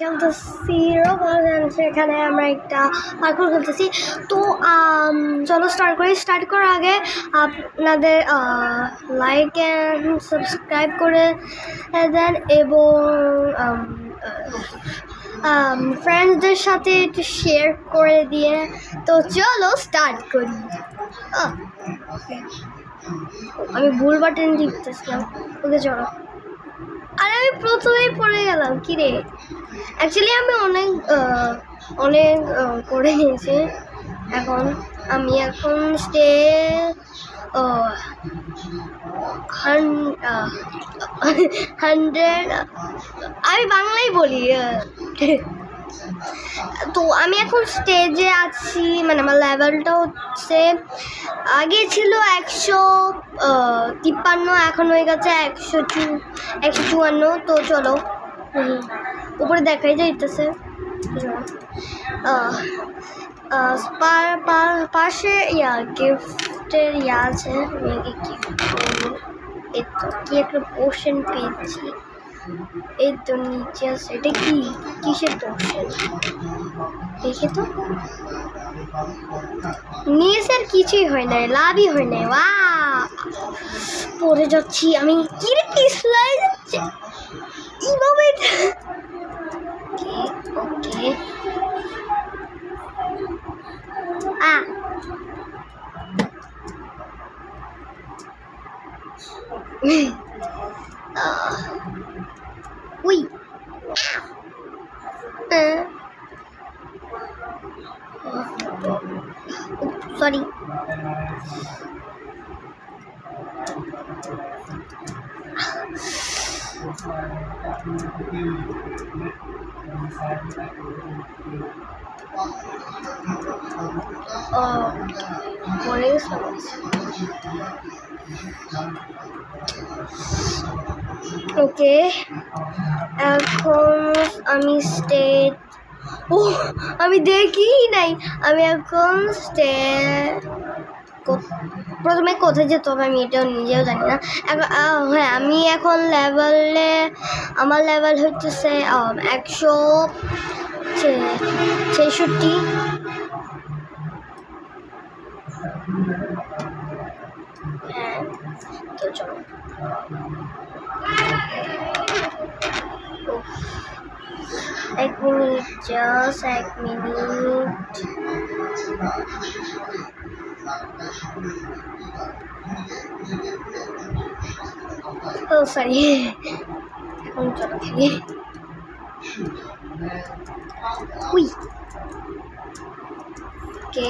খেলতেছি সেখানে আমরা একটা পার্কুর খেলতেছি। তো চলো স্টার্ট করার আগে আপনাদের লাইক অ্যান্ড সাবস্ক্রাইব করে দেন এবং ফ্রেন্ডসদের সাথে একটু শেয়ার করে দিয়ে। তো চলো স্টার্ট করি। আমি ভুল বাটন টিপতেছিলাম। ওকে চলো। আর আমি প্রথমেই পড়ে গেলাম কি রে। অ্যাকচুয়ালি আমি অনেক করে নিয়েছি। আমি এখন স্টে 100 আমি বাংলাই বলি। তো আমি এখন স্টেজে আছি, মানে আমার লেভেলটা হচ্ছে আগে ছিল 153, এখন হয়ে গেছে 154। তো চলো উপরে দেখাই যাইতেছে। পাশে গিফটের আছে। কি একটা পোর্শন পেয়েছি। এই তো নিচে আছে। এটা কিসের পোর্শন দেখে তো নিচে আর কিছুই হয় নাই, লাভই হয় নাই। পড়ে যাচ্ছি আমি। কি রে পিছলাই যাচ্ছে এইভাবে। Okay we sorry. ওকে এখন আমি স্টেট আমি দেখি নাই। আমি এখন প্রথমে কোথায় যেতে হবে আমি এটাও নিজেও জানি না। হ্যাঁ আমি এখন আমার লেভেল হচ্ছে 166। হ্যাঁ তো চলো। এক মিনিট, জাস্ট এক মিনিট। ও সরি। এখন চলো খেলি। উই ওকে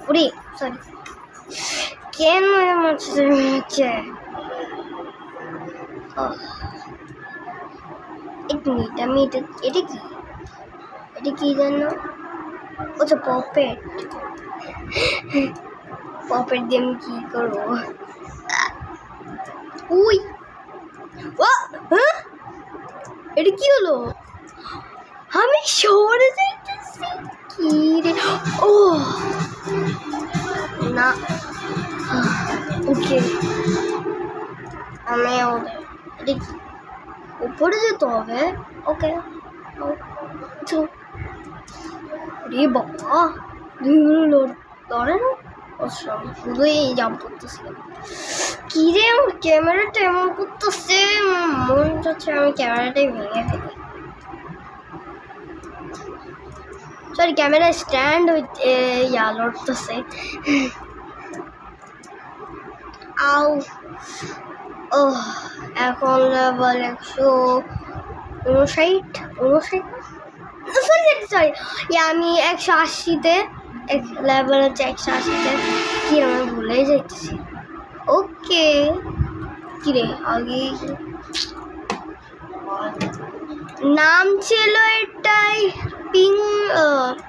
ওরে সরি। কেন হচ্ছে এক মিনিট। আমি এটা কি জানো? আচ্ছা পপেট দিয়ে আমি কি করবো? উই এটা কি হলো? আমি সরে যাইতেছি কি রে? ও না ওকে আমি এটা কি উপরে যেতে হবে? ওকে রে বাবা ধরে না। শুধু এই জাম্প করতেছিলাম কি রে। আমার ক্যামেরাটা এমন করতেছে, মন হচ্ছে আমি ক্যামেরাটাই ভেঙে ফেলি। সরি ক্যামেরা স্ট্যান্ড লড়তেছে। এখন লেভেল 159। সরি আমি 180-তে। লেভেল হচ্ছে 180-তে। কি আমি ভুলে যাইতেছি। ওকে কিরে আগে নাম ছিল এটাই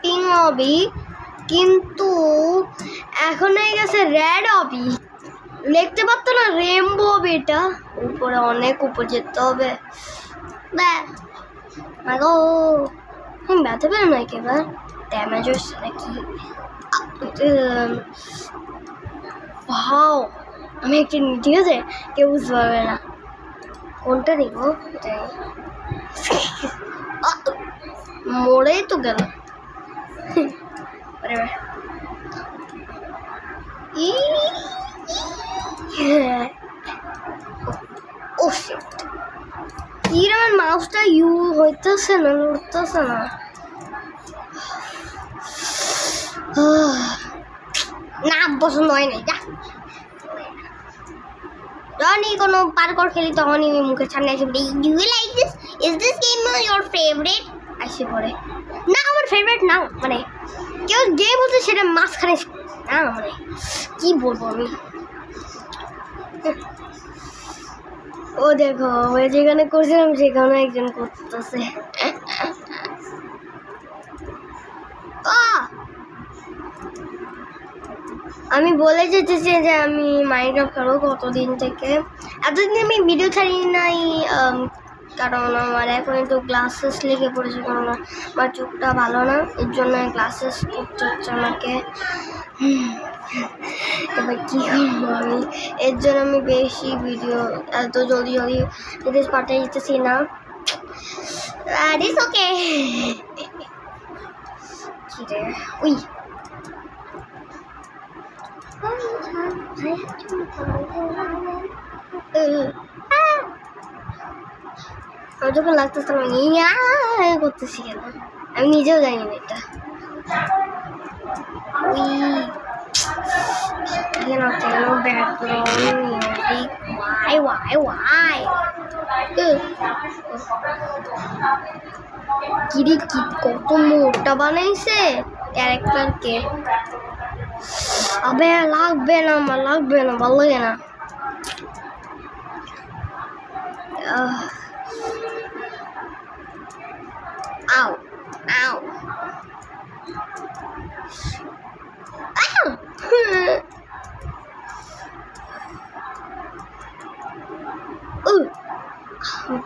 পিং অবি, কিন্তু এখন হয়ে গেছে রেড অবি। দেখতে পারতো না রেমবো অবি। এটা উপরে অনেক উপর যেতে হবে। ব্যথা পেল নাকি? এবার ড্যামেজ হচ্ছে নাকি? ভাও আমি একটা নিই, ঠিক আছে? কেউ বুঝতে পারবে না কোনটা নিব। মরেই তো গেল। ও শিট, কি রে আমার মাউসটা ইউ হইতেছে না, উঠতেছে না। না পছন্দ হয় নাই, যা যখনই কোনো পার্কর খেলি তখনই মুখের সামনে এসে বলি, do you like this, is this game your favourite? আসে পড়ে না, আমার ফেভারিট না, মানে কেউ গেম হচ্ছে সেটা মাঝখানে না, মানে কি বলবো আমি। ও দেখো যেখানে করছিলাম সেখানে একজন করতেছে। আমি বলে যেতেছি যে আমি মাইনক্রাফট খেলো কতদিন থেকে, এতদিন আমি ভিডিও ছাড়ি নাই, কারণ আমার এখন একটু গ্লাসেস লেগে পড়েছে, কারণ আমার চোখটা ভালো না, এর জন্য গ্লাসেস করতে হচ্ছে আমাকে। এবার কী করবো আমি, এর জন্য আমি বেশি ভিডিও এত জলদি ভিডিও পাঠিয়ে দিতেছি না। It's okay. কী রে উই, যখন লাগতেছে করতেছি কেন আমি নিজেও জানি না এটা। কিরি কি কত মোটা বানাইছে ক্যারেক্টারকে। আবে লাগবে না, আমার লাগবে না, ভালো লাগে না। Ow, ow.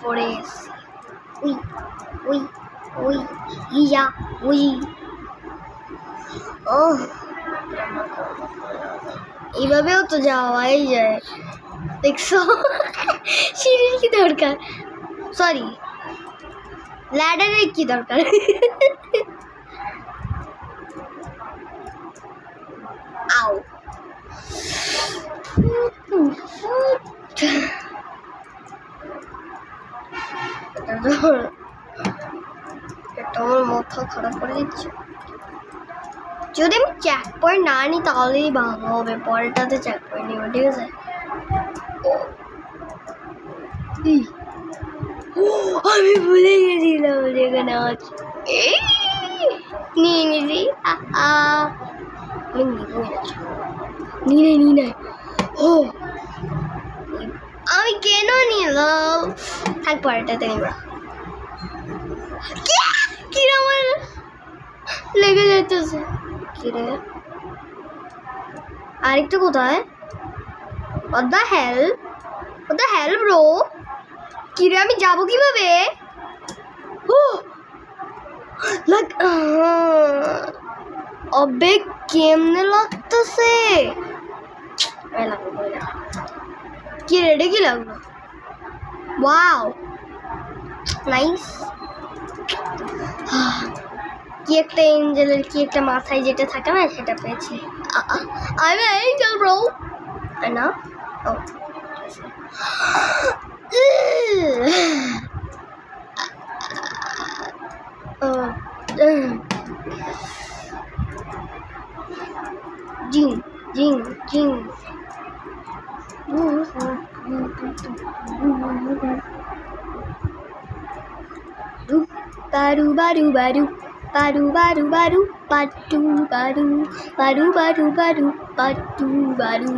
পড়ে গেছি। উই উই উই ইয়া উই। ও এইভাবেও তো যাওয়াই যায়, দেখছো? সিঁড়ির কি দরকার, সরি ল্যাডারের কি দরকার? আও তোমার মাথা খারাপ করে দিচ্ছে। যদি আমি চেক পয়েন্ট না নিই তাহলেই ভালো হবে, পরেরটাতে চেক পয়েন্ট নিব, ঠিক আছে? আমি ভুলে গেছিলাম যেখানে আছে, নিয়ে নিবি। আমি নিবই না, ও আমি কেন নিলাম, থাক পরেরটাতে নিব। কি আমার লেগে যাইতেছে, কি রে আরেকটা কোথায়? what the hell bro, কি রে আমি যাবো কিভাবে? অবে কেমনে লাগতেছে, কি রে এটা কি লাগলো? Wow nice. কি একটা এঞ্জেলের কি একটা মাথায় যেটা থাকে না সেটা পেয়েছি। আমি এঞ্জেল ব্রো না, ও জিং জিং জিং। Bahru Bahru Bahru Bahru Bahru Bahru পাটু Bahru Bahru Bahru Bahru পাটু Bahru.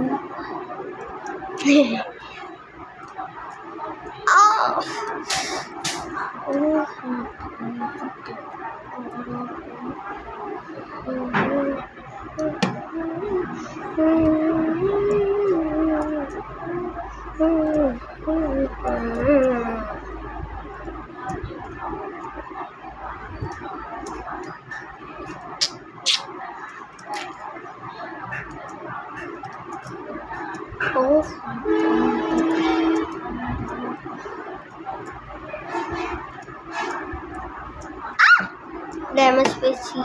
Oh. Damage পেয়েছি।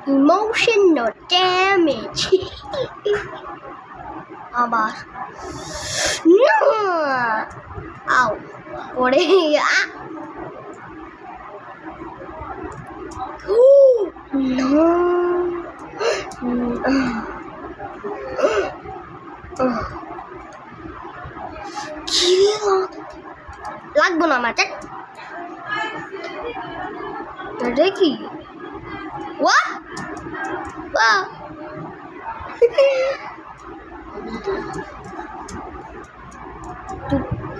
Emotional damage. আবার আও পড়ে লাগবো না মাঠে দেখি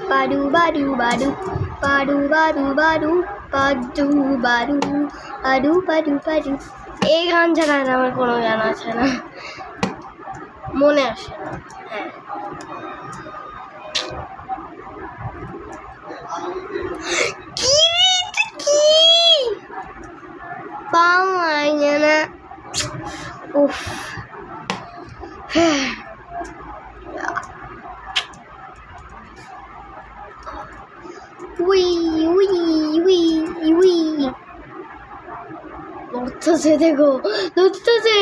Badu badu badu badu badu badu badu badu badu badu badu এই গান ছাড়া আমার কোনো গান আছে না মনে আসে না হ্যাঁ কি বাংলায় না উফ লড়তেছে দেখো লড়তেছে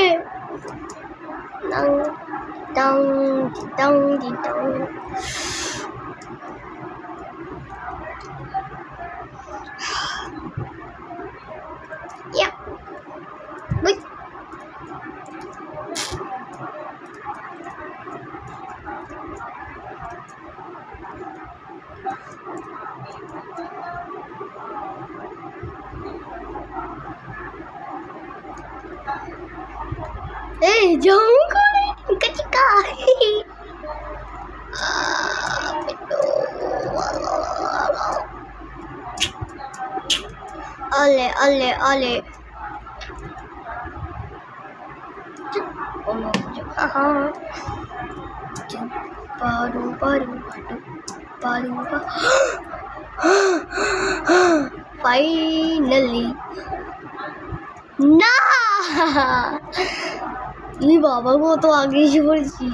Hey, jangan kau ni cika. Ale. Oh no. Baru. Finally. না ই বাবা গো তো আগে এসে পড়েছি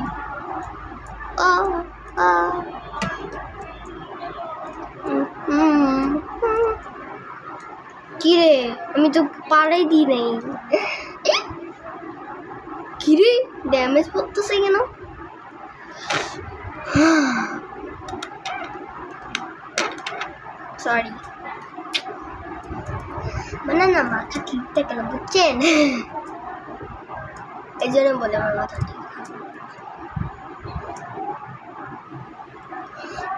কিরে আমি তো পাড়াই দিই নাই কিরে ড্যামেজ পড়তেছে কেন সরি মানে না মাথা ঠিকতে কেন বুঝছেন এই জন্য বলে আমার মাথা ঠিক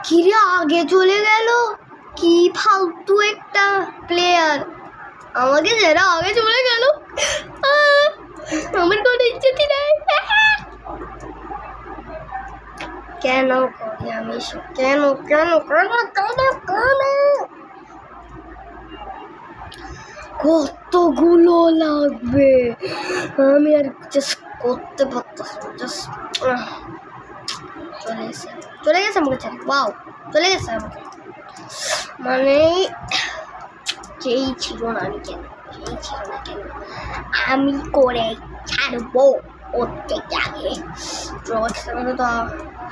কিরে আগে চলে গেল কি ফালতু একটা প্লেয়ার আমাকে যারা আগে চলে গেল আমার কোনো ইজ্জতই নাই কেন করি আমি কেন কতগুলো লাগবে আমি আর জাস্ট করতে পারতাম জাস্ট চলে গেছে আমাকে ছেড়ে ওয়াও চলে গেছে আমাকে মানে যেই ছিল না কেন আমি করে ছাড়বো ওর থেকে আগে ড্রক্সটাকে তো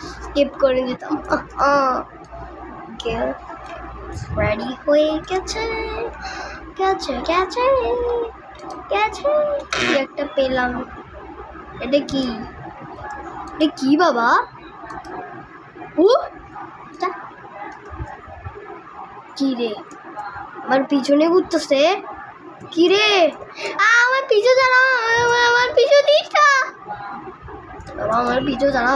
স্কিপ করে দিতাম রেডি হয়ে গেছে একটা পেলাম এটা কি বাবা কি রে আমার পিছনে ঘুরতেছে কি রে আমার পিছু দাঁড়া আমার পিছু দিস না আমার পিছু দাঁড়া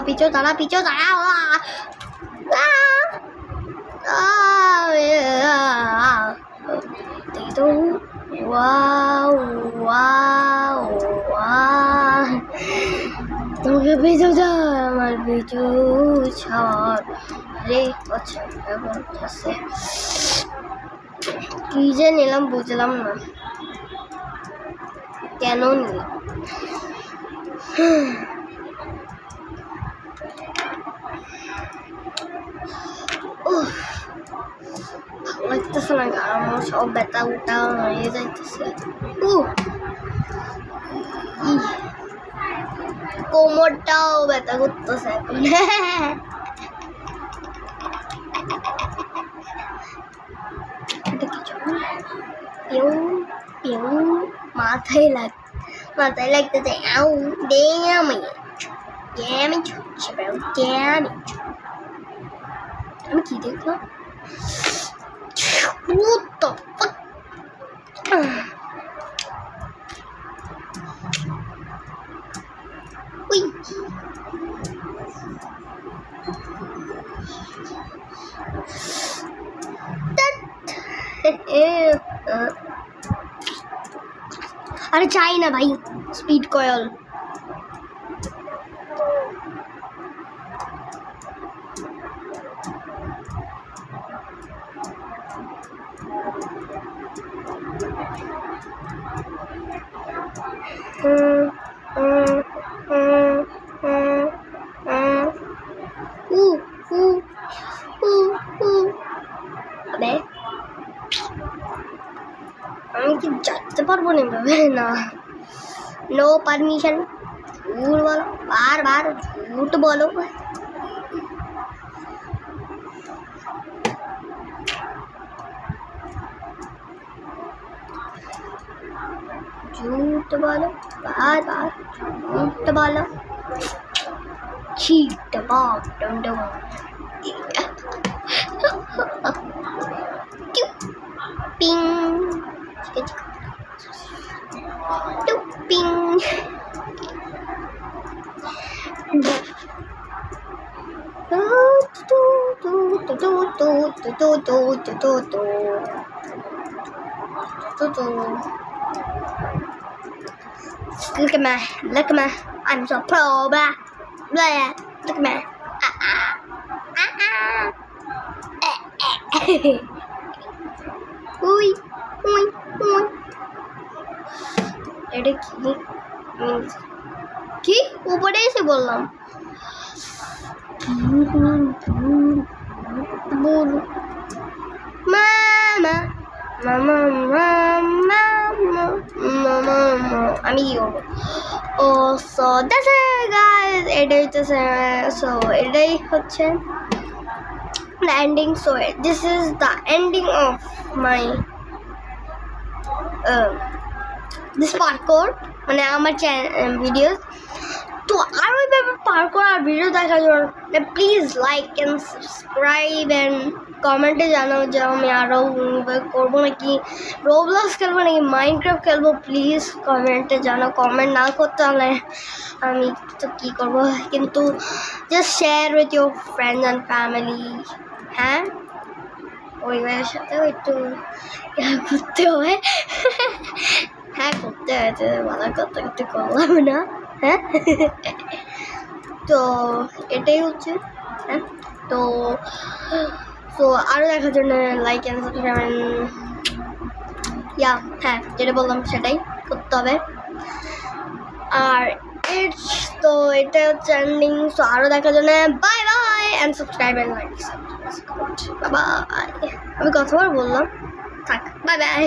তো ওয়াও তোমাকে পিছু যা আমার পিছু ছাড় রে আচ্ছা এখন আছে কি যে নিলাম বুঝলাম না কেন নিলাম লাগতেছে না আমার সব ব্যথা উঠা হয়ে যাইতেছে কোমরটাও ব্যথা করতেছে এখন। মাথায় লাগতেছে। আমি কি দেখলাম? अरे चाय ना भाई स्पीड कॉयल अबे আমি কি যাইতে পারবো না ভাবে না নো পারমিশন झूठ बोलो बार बार झूठ बोलो झूठ बोलो बार बार झूठ बोलो cheat about don't ping ping look at me I'm so pro blah blah look at me ui ui ui এটা কি উপরে এসে বললাম বল মামা মামা মামা মামা আমি কি করবো ও সো দ্যাটস ইট গাইস এটাই হচ্ছে সো এটাই হচ্ছে the ending so this is the ending of my this parkour মানে আমার ভিডিওস তো আর ওইভাবে পার্কোর আর ভিডিও দেখার জন্য please like and subscribe and কমেন্টে জানাও যে আমি আরও করবো নাকি রোবলক্স খেলবো নাকি মাইনক্রাফট খেলবো প্লিজ কমেন্টে জানাও কমেন্ট না করতে হলে আমি তো কী করবো কিন্তু just share with your friends and family হ্যাঁ পরিবারের সাথেও একটু করতে হয় হ্যাঁ করতে হয়েছে বলার কথা কিন্তু করলাম না হ্যাঁ তো এটাই হচ্ছে হ্যাঁ তো তো আরও দেখার জন্য লাইক অ্যান্ড সাবস্ক্রাইব ইয়া হ্যাঁ যেটা বললাম সেটাই করতে হবে আর তো এটা হচ্ছে এন্ডিং তো আরও দেখার জন্য bye bye and subscribe and like bye bye আমি কতবার বললাম থাক বাই বাই